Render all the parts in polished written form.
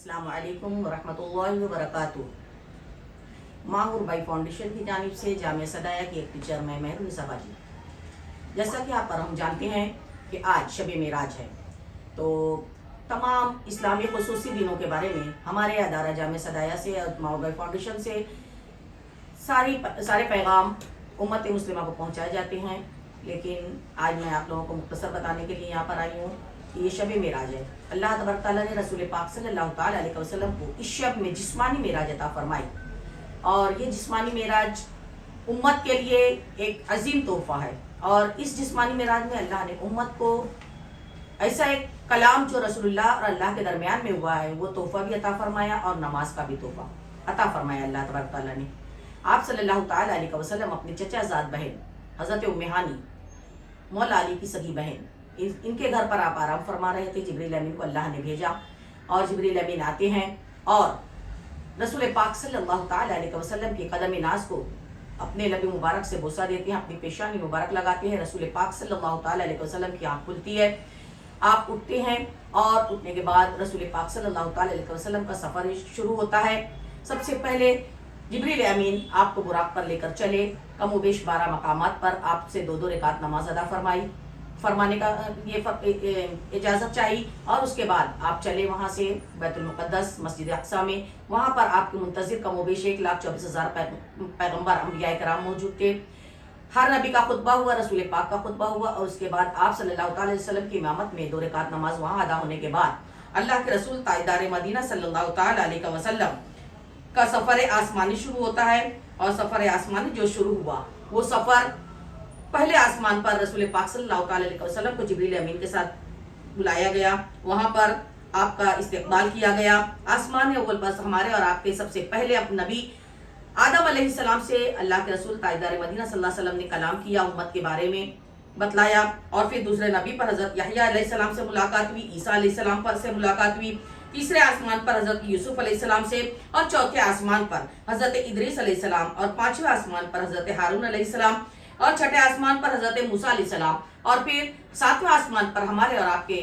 अस्सलाम वालेकुम वरहमतुल्लाहि वबरकातुह। माहूर बाई फाउंडेशन की जानिब से जामिया सदाया की एक टीचर मैं मेहरुनिसा बाजी। जैसा कि आप पर हम जानते हैं कि आज शब मेराज है, तो तमाम इस्लामी खुसूसी दिनों के बारे में हमारे अदारा जामिया सदाया से और माहूर बाई फाउंडेशन से सारे पैगाम उम्मत मुस्लिमा को पहुँचाए जाते हैं। लेकिन आज मैं आप लोगों को मुख्तसर बताने के लिए यहाँ पर आई हूँ कि ये शब मेराज है। अल्लाह तबारक तआला ने रसूल पाक सल्लल्लाहु तआला अलैहि वसल्लम को इस शब में जिस्मानी मेराज अता फरमाई, और ये जिस्मानी मेराज उम्मत के लिए एक अजीम तोहफा है। और इस जिस्मानी मेराज में अल्लाह ने उम्मत को ऐसा एक कलाम जो रसूलुल्लाह और अल्लाह के दरमियान में हुआ है वो तोहफा भी अता फरमाया, और नमाज का भी तोहफा अता फरमाया अल्लाह तबारक तआला ने। आप सल्लल्लाहु तआला अलैहि वसल्लम अपनी चचाजाद बहन हज़रत उम्मे हानी मौला अली की सगी बहन इनके घर पर आप आराम फरमा रहे थे। जिब्रील अमीन को अल्लाह ने भेजा और जिब्रील अमीन आते हैं और रसूल पाक सल्लल्लाहु तआला अलैहि वसल्लम के कदम नाज को अपने लबी मुबारक से बोसा देते हैं, अपनी पेशानी मुबारक लगाते हैं। रसूल पाक सल्लल्लाहु तआला अलैहि वसल्लम की आँख खुलती है, आप उठते हैं और उठने के बाद रसूल पाक सल्लल्लाहु तआला अलैहि वसल्लम का सफ़र शुरू होता है। सबसे पहले जिब्रील अमीन आपको बुराक पर लेकर चले, कम उबेश 12 मकामात पर आपसे 2-2 रकात नमाज अदा फरमाने का ये इजाज़त चाहिए। और उसके बाद आप चले वहाँ से बैतुल मुक़द्दस मस्जिद अक़सा में, वहाँ पर आपके मुंतज़िर कम उबेश 1,24,000 पैगम्बर अंबिया कराम मौजूद थे। हर नबी का खुतबा हुआ, रसूल पाक का खुतबा हुआ, और उसके बाद आप सल्लल्लाहु अलैहि वसल्लम की इमामत में 2 रकात नमाज वहाँ अदा होने के बाद अल्लाह के रसूल ताजदार मदीना सल्लल्लाहु अलैहि वसल्लम का सफ़र आसमानी शुरू होता है। और सफ़र आसमानी जो शुरू हुआ वो सफ़र पहले आसमान पर रसूल पाक सल्लल्लाहु अलैहि वसल्लम को जिब्रील अमीन के साथ बुलाया गया, वहाँ पर आपका इस्तकबाल किया गया। आसमान अव्वल पर हमारे और आपके सबसे पहले नबी आदम अलैहिस्सलाम से अल्लाह के रसूल ताजदार मदीना सल्लल्लाहु अलैहि वसल्लम ने कलाम किया, उम्मत के बारे में बतलाया। और फिर दूसरे नबी पर हज़रत यहया अलैहिस्सलाम से मुलाकात हुई, ईसा अलैहिस्सलाम पर से मुलाकात हुई, तीसरे आसमान पर हज़रत यूसुफ अलैहिस्सलाम से, और चौथे आसमान पर हज़रत इदरीस अलैहिस्सलाम, और पांचवें आसमान पर हज़रत हारून अलैहिस्सलाम, और छठे आसमान पर हज़रत मूसा अलैहिस्सलाम, और फिर सातवें आसमान पर हमारे और आपके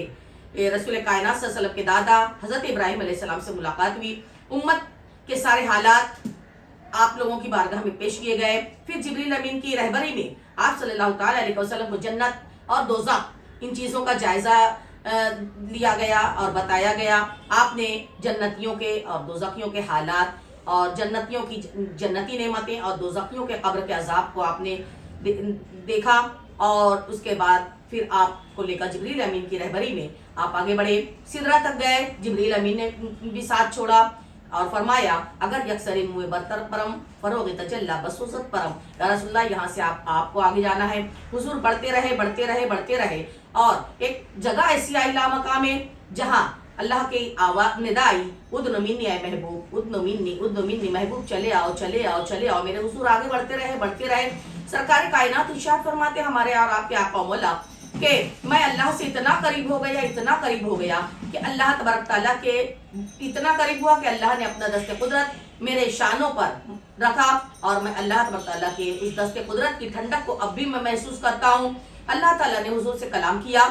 रसूल कायनात सल्लल्लाहु अलैहि वसल्लम के दादा हज़रत इब्राहिम अलैहिस्सलाम से मुलाकात हुई। उम्मत के सारे हालात आप लोगों की बारगाह में पेश किए गए। फिर जिब्रील अमीन की रहबरी में आप सल्लल्लाहु तआला अलैहि वसल्लम को जन्नत और दोज़ख इन चीज़ों का जायज़ा लिया गया और बताया गया। आपने जन्नतियों के और दोज़खियों के हालात, और जन्नतियों की जन्नती नेमतें और दोज़खियों के कब्र के अज़ाब को आपने देखा। और उसके बाद फिर आपको लेकर जिब्रील अमीन की रहबरी में आप आगे बढ़े, सिदरा तक गए। जिब्रील अमीन ने भी साथ छोड़ा और फरमाया, अगर यकसरी मुए बरतर परम फरोगे तजल्ला बसुसत परम, या रसूलुल्लाह यहाँ से आपको आगे जाना है। हुजूर बढ़ते रहे और एक जगह ऐसी आई लामका में जहाँ अल्लाह की आवाज़ निदा आई, उद्न मिन्नी ऐ महबूब, उद्न मिन्नी महबूब, चले आओ। मेरे हुजूर आगे बढ़ते रहे। सरकार कायनात इरशाद फरमाते हमारे और आपके आका मौला कि मैं अल्लाह से इतना करीब हो गया कि अल्लाह तबारक तआला के इतना करीब हुआ कि अल्लाह ने अपना दस्ते कुदरत मेरे शानों पर रखा, और मैं अल्लाह तबारक तआला के उस दस्ते कुदरत की ठंडक को अब भी मैं महसूस करता हूँ। अल्लाह ताला ने हुजूर से कलाम किया,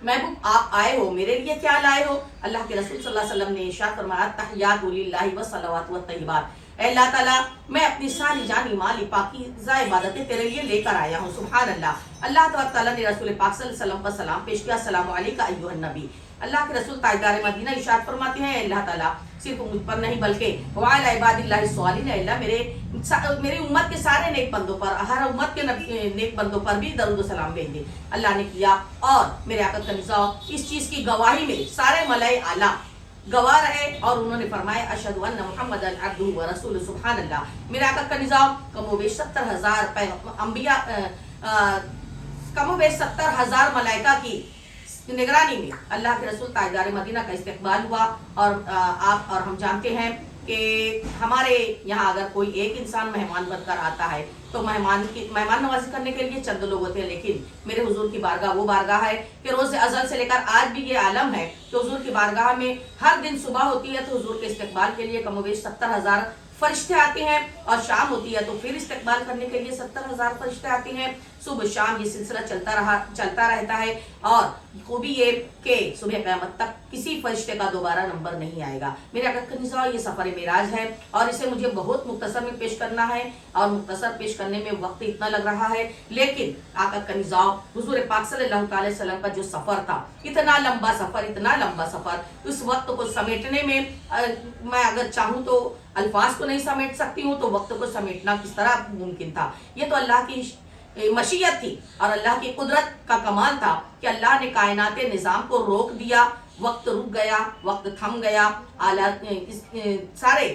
महबूब आप आए हो, मेरे लिए क्या लाए हो? अल्लाह के रसूल सल्लल्लाहु अलैहि वसल्लम ने इरशाद फरमाया, तहियातु लिल्लाहि व सलावातु व तय्यिबात, अल्लाह ताला मैं अपनी सारी जानी माली पाकीज़ा इबादतें तेरे लिए लेकर आया हूँ। सुभान अल्लाह। अल्लाह ताला ने रसूल पाक सल्लल्लाहु अलैहि वसल्लम पर सलाम पेश किया, अस्सलामु अलैका अय्युहन नबी। अल्लाह के रसूल ताजदार मदीना इरशाद फरमाते हैं, अल्लाह ताला सिर्फ मुझ पर नहीं बल्कि वाला इबादिल्लाहि स्वालिहीन, अल्लाह मेरी उम्मत के सारे नेक बंदों पर, हर उम्मत के नेक बंदों पर भी दरूद सलाम भेज दे। अल्लाह ने किया, और मेरे आका का निज़ाम इस चीज़ की गवाही में सारे मलाए आला गवाह रहे, और उन्होंने फरमाया अशहदु अन्ना मुहम्मदन अब्दुहु व रसूलुहु। सुभान अल्लाह। मेरे आका का निज़ाम कमोबेश 70,000 अंबिया, कमोबेश 70,000 मलाइका की निगरानी में अल्लाह के रसूल ताजदार मदीना का इस्तकबाल हुआ। और आप और हम जानते हैं कि हमारे यहाँ अगर कोई एक इंसान मेहमान बनकर आता है तो मेहमान नवाजी करने के लिए चंद लोग होते हैं, लेकिन मेरे हुजूर की बारगाह वो बारगाह है कि रोज़ अज़ल से लेकर आज भी ये आलम है कि हुजूर की बारगाह में हर दिन सुबह होती है तो हुजूर के इस्तकबाल के लिए कमोबेश 70,000 फरिश्ते आते हैं और शाम होती है तो फिर इस्तकबाल करने के लिए 70,000 फरिश्ते आते हैं। सुबह शाम ये सिलसिला चलता रहता है और खूबी ये कि सुबह क़यामत तक किसी फरिश्ते का दोबारा नंबर नहीं आएगा। मेरे आका का निज़ाम ये सफ़र मेराज है और इसे मुझे बहुत मुख्तसर में पेश करना है और मुख्तसर पेश करने में वक्त इतना लग रहा है, लेकिन आका का निज़ाम हुज़ूर पाक सल्लल्लाहु अलैहि वसल्लम का जो सफ़र था, इतना लंबा सफ़र, उस वक्त को समेटने में मैं अगर चाहूँ तो अल्फाज को नहीं समेट सकती हूँ, तो वक्त को समेटना किस तरह मुमकिन था। ये तो अल्लाह की मशीयत थी और अल्लाह की कुदरत का कमाल था कि अल्लाह ने कायनात निज़ाम को रोक दिया, वक्त रुक गया, वक्त थम गया। सारे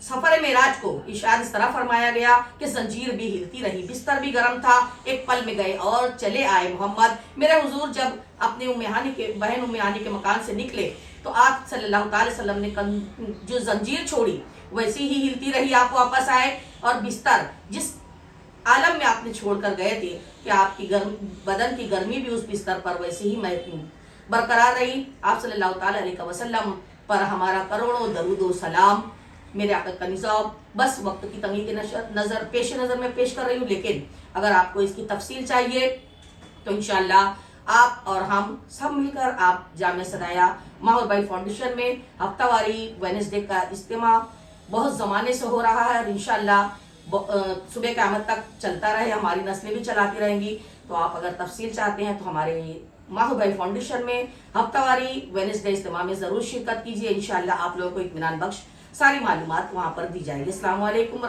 सफर मेराज को इशाद इस तरह फरमाया गया कि जंजीर भी हिलती रही, बिस्तर भी गर्म था, एक पल में गए और चले आए मोहम्मद। मेरे हुजूर जब अपने बहन उम्मे हानी के मकान से निकले तो आप सल्लल्लाहु अलैहि वसल्लम ने जो जंजीर छोड़ी वैसी ही हिलती रही, आप वापस आए और बिस्तर जिस आलम में आपने छोड़कर गए थे कि आपकी बदन की गर्मी भी उस बिस्तर पर वैसे ही बरकरार रही। आप सल्लल्लाहु अलैहि वसल्लम पर हमारा करोड़ों दरूद व सलाम। मेरे आका का निज़ाम बस वक्त की तंगी के पेश नज़र में पेश कर रही हूँ, लेकिन अगर आपको इसकी तफसील चाहिए तो इंशाअल्लाह आप और हम सब मिलकर आप जामिया सनाया माहौर भाई फाउंडेशन में हफ्तावारी वेडनेसडे का इज्तिमा बहुत ज़माने से हो रहा है और इंशाअल्लाह सुबह क़यामत तक चलता रहे, हमारी नस्लें भी चलाती रहेंगी। तो आप अगर तफसील चाहते हैं तो हमारे माहौर भाई फाउंडेशन में हफ्तावारी वेडनेसडे इज्तिमा में ज़रूर शिरकत कीजिए। इंशाअल्लाह आप लोगों को इत्मीनान बख्श सारी मालूमात वहाँ पर दी जाएगी। अस्सलाम वालेकुम।